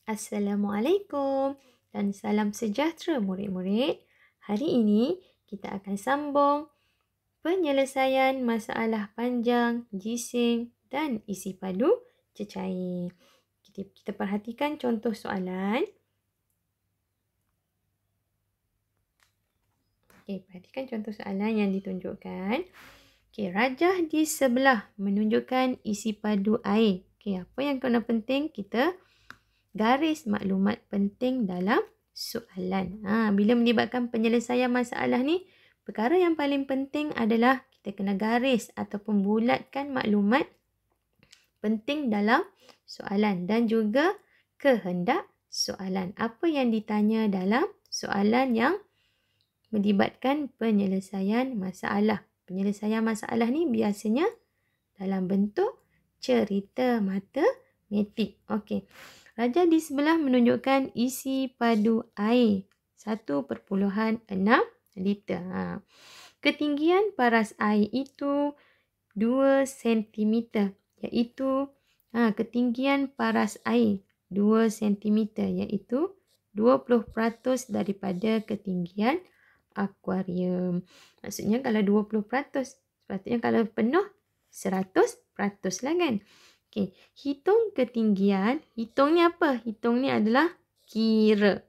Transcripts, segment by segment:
Assalamualaikum dan salam sejahtera murid-murid. Hari ini kita akan sambung penyelesaian masalah panjang, jisim dan isi padu cecair. Kita perhatikan contoh soalan. Perhatikan contoh soalan yang ditunjukkan. Rajah di sebelah menunjukkan isi padu air. Apa yang kena penting? Kita garis maklumat penting dalam soalan. Bila melibatkan penyelesaian masalah ni, perkara yang paling penting adalah kita kena garis ataupun bulatkan maklumat penting dalam soalan dan juga kehendak soalan. Apa yang ditanya dalam soalan yang melibatkan penyelesaian masalah. Penyelesaian masalah ni biasanya dalam bentuk cerita matematik. Rajah di sebelah menunjukkan isi padu air 1.6 liter. Ketinggian paras air itu 2 cm. Iaitu ketinggian paras air 2 cm iaitu 20% daripada ketinggian akuarium. Maksudnya kalau 20%, sepatutnya kalau penuh 100% lah kan. Hitung ketinggian. Hitung ni apa? Hitung ni adalah kira.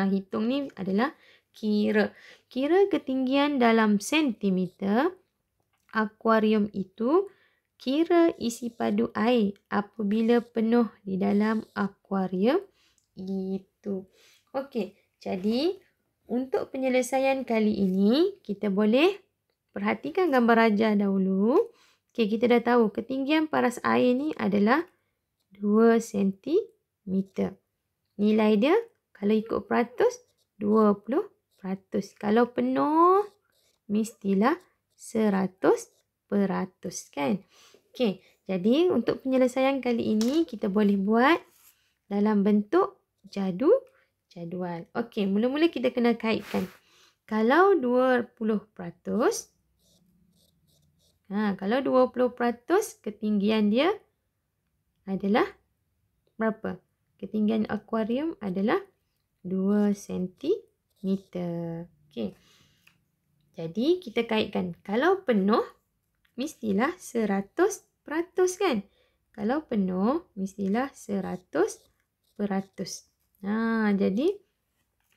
Hitung ni adalah kira. Kira ketinggian dalam sentimeter akuarium itu. Kira isi padu air apabila penuh di dalam akuarium itu. Jadi untuk penyelesaian kali ini kita boleh perhatikan gambar rajah dahulu. Kita dah tahu ketinggian paras air ni adalah 2 cm. Nilai dia kalau ikut peratus 20%. Kalau penuh mestilah 100% kan. Jadi untuk penyelesaian kali ini kita boleh buat dalam bentuk jadual. Mula-mula kita kena kaitkan. Kalau 20%, kalau 20% ketinggian dia adalah berapa? Ketinggian akuarium adalah 2 cm. Jadi kita kaitkan. Kalau penuh mestilah 100% kan? Kalau penuh mestilah 100%. Jadi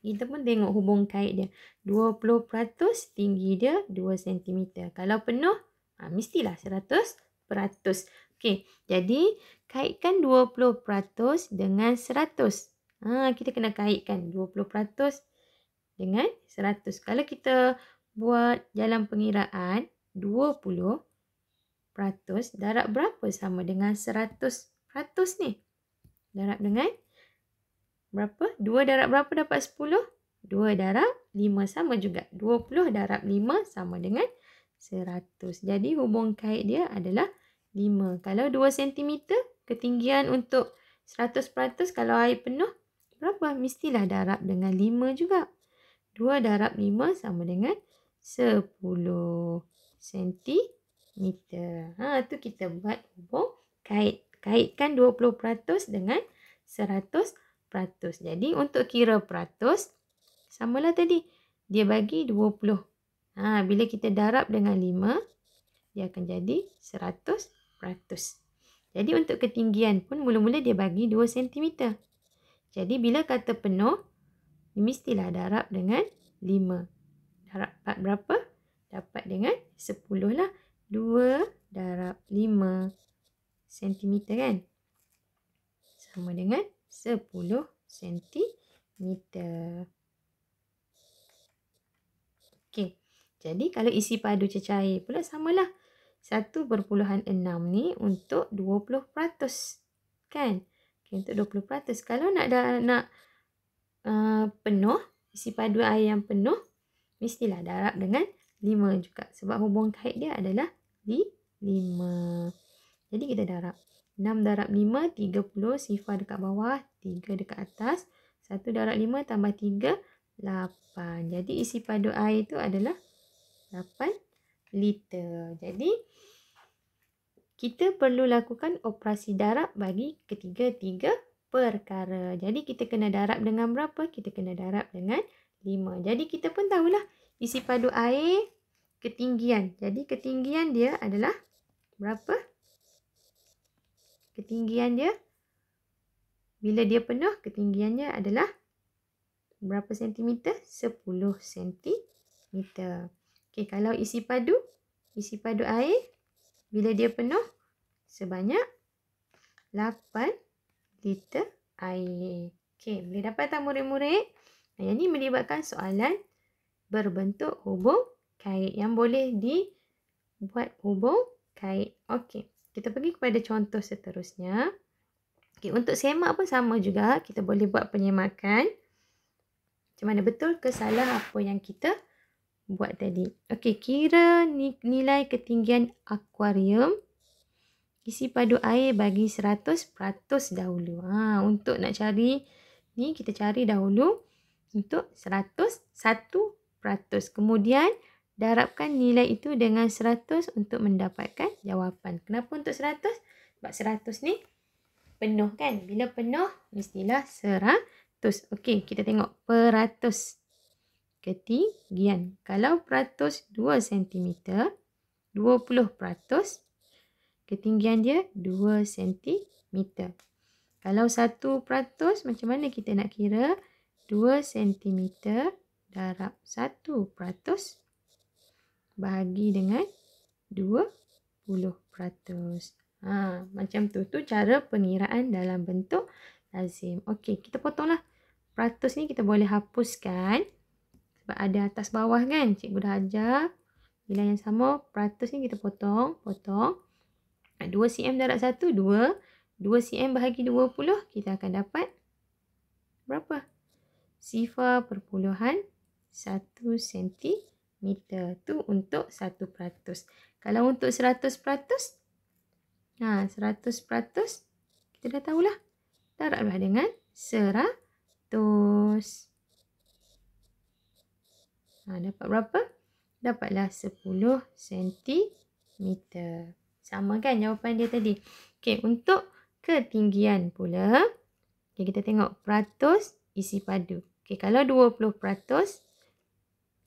kita pun tengok hubung kait dia. 20% tinggi dia 2 cm. Kalau penuh mestilah 100%. Jadi kaitkan 20% dengan 100. Kita kena kaitkan 20% dengan 100. Kalau kita buat jalan pengiraan 20% darab berapa sama dengan 100% ni? Darab dengan berapa? 2 darab berapa dapat 10? 2 darab 5 sama juga. 20 darab 5 sama dengan 100. Jadi hubung kait dia adalah 5. Kalau 2 cm ketinggian untuk 100% kalau air penuh berapa? Mestilah darab dengan 5 juga. 2 darab 5 sama dengan 10 cm. Tu kita buat hubung kait. Kaitkan 20% dengan 100%. Jadi untuk kira peratus samalah tadi. Dia bagi 20. Bila kita darab dengan 5, dia akan jadi 100%. Jadi untuk ketinggian pun mula-mula dia bagi 2 cm. Jadi bila kata penuh, mestilah darab dengan 5. Darab berapa? Dapat dengan 10 lah. 2 darab 5 cm kan? Sama dengan 10 cm. Jadi kalau isi padu cecair pula samalah. 1.6 ni untuk 20%. Kan? Untuk 20%. Kalau nak penuh, isi padu air yang penuh, mestilah darab dengan 5 juga. Sebab hubung kait dia adalah 5. Jadi kita darab. 6 darab 5, 30. Sifar dekat bawah, 3 dekat atas. 1 darab 5 tambah 3, 8. Jadi isi padu air itu adalah 8 liter. Jadi kita perlu lakukan operasi darab bagi ketiga-tiga perkara. Jadi kita kena darab dengan berapa? Kita kena darab dengan 5. Jadi kita pun tahulah isi padu air ketinggian. Jadi ketinggian dia adalah berapa? Ketinggian dia bila dia penuh, ketinggiannya adalah berapa sentimeter? 10 sentimeter. Okey, kalau isi padu air bila dia penuh sebanyak 8 liter air. Okey, boleh dapat tak murid-murid? Yang ni melibatkan soalan berbentuk hubung kait yang boleh dibuat hubung kait. Okey, kita pergi kepada contoh seterusnya. Okey, untuk semak pun sama juga. Kita boleh buat penyemakan. Macam mana betul ke salah apa yang kita buat tadi. Okey, kira nilai ketinggian akuarium isi padu air bagi 100% dahulu. Untuk nak cari ni kita cari dahulu untuk 101%. Kemudian darabkan nilai itu dengan 100 untuk mendapatkan jawapan. Kenapa untuk 100? Sebab 100 ni penuh kan. Bila penuh mestilah 100. Okey, kita tengok peratus ketinggian. Kalau peratus 2 cm, 20%. Ketinggian dia 2 cm. Kalau 1%, macam mana kita nak kira? 2 cm darab 1% bahagi dengan 20%. Macam tu. Tu cara pengiraan dalam bentuk lazim. Okey, kita potonglah. Peratus ni kita boleh hapuskan. Sebab ada atas bawah kan. Cikgu dah ajar. Nilai yang sama. Peratus ni kita potong. 2 cm darab 1, 2. 2 cm bahagi 20, kita akan dapat berapa? 0,1 cm. Tu untuk 1%. Kalau untuk 100%, 100%, kita dah tahulah. Darablah dengan 100. Dapat berapa? Dapatlah 10 cm. Sama kan jawapan dia tadi. Okey, untuk ketinggian pula. Okay, kita tengok peratus isi padu. Okey, kalau 20%,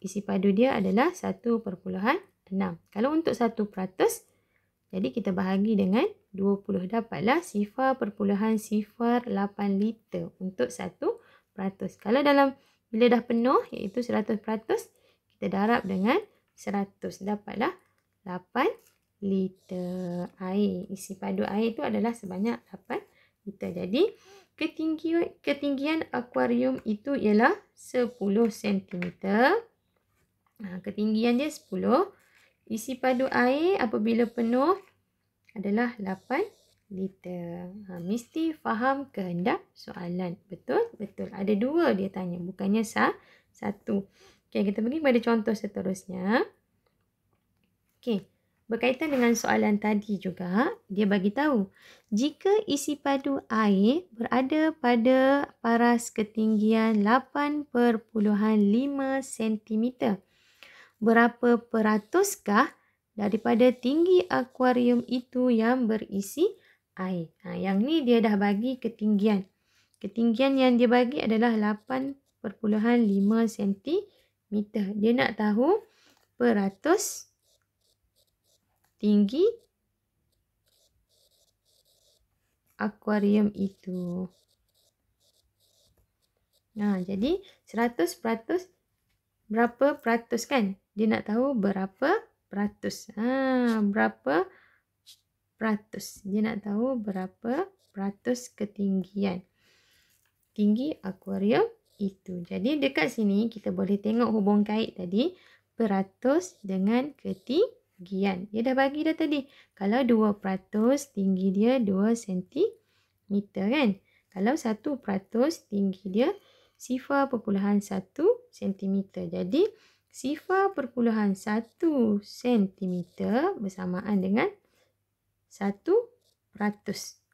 isi padu dia adalah 1,6. Kalau untuk 1%, jadi kita bahagi dengan 20. Dapatlah 0,08 liter untuk 1%. Kalau bila dah penuh, iaitu 100%, kita darab dengan 100. Dapatlah 8 liter air. Isi padu air itu adalah sebanyak 8 liter. Jadi ketinggian akuarium itu ialah 10 cm. Ketinggian dia 10. Isi padu air apabila penuh adalah 8 liter. Mesti faham kehendak soalan. Betul? Betul. Ada 2 dia tanya. Bukannya 1. Okey, kita pergi pada contoh seterusnya. Okey. Berkaitan dengan soalan tadi juga, dia bagi tahu jika isi padu air berada pada paras ketinggian 8,5 cm, berapa peratuskah daripada tinggi akuarium itu yang berisi air? Yang ni dia dah bagi ketinggian. Ketinggian yang dia bagi adalah 8,5 cm. Dia nak tahu peratus tinggi akuarium itu. Jadi 100% berapa peratus kan? Dia nak tahu berapa peratus. Berapa peratus. Dia nak tahu berapa peratus ketinggian tinggi akuarium itu. Jadi dekat sini kita boleh tengok hubung kait tadi. Peratus dengan ketinggian. Dia dah bagi dah tadi. Kalau 2%, tinggi dia 2 cm kan. Kalau 1%, tinggi dia 0,1 cm. Jadi 0,1 cm bersamaan dengan 1%.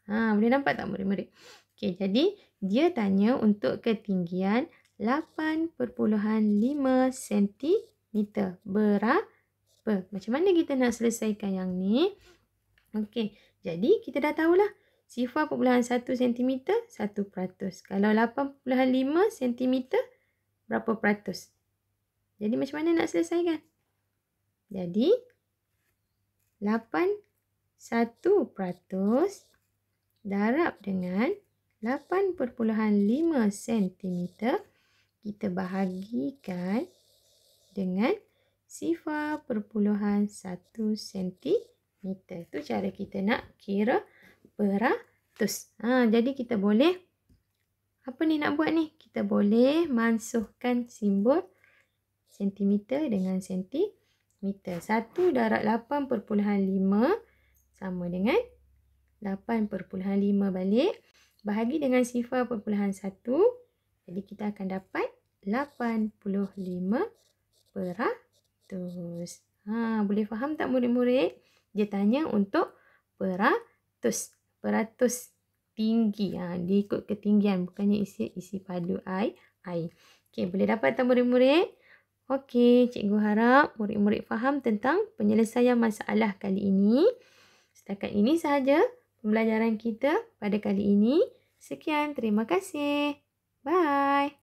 Boleh nampak tak murid-murid? Okey, jadi dia tanya untuk ketinggian 8,5 cm. Berapa? Macam mana kita nak selesaikan yang ni? Okey, jadi kita dah tahulah 0.1 cm, 1%. Kalau 8.5 cm, berapa peratus? Jadi macam mana nak selesaikan? Jadi 1% darab dengan 8.5 cm, kita bahagikan dengan 0.1 cm. Itu cara kita nak kira peratus. Jadi kita boleh, apa ni nak buat ni? Kita boleh mansuhkan simbol sentimeter dengan sentimeter. 1 darab 8.5 sama dengan 8.5 balik. Bahagi dengan 0.1. Jadi kita akan dapat 85%. Boleh faham tak murid-murid? Dia tanya untuk peratus. Peratus tinggi. Dia ikut ketinggian. Bukannya isi padu air. Okey, boleh dapat tak murid-murid? Okey, cikgu harap murid-murid faham tentang penyelesaian masalah kali ini. Setakat ini sahaja pembelajaran kita pada kali ini. Sekian, terima kasih. Bye.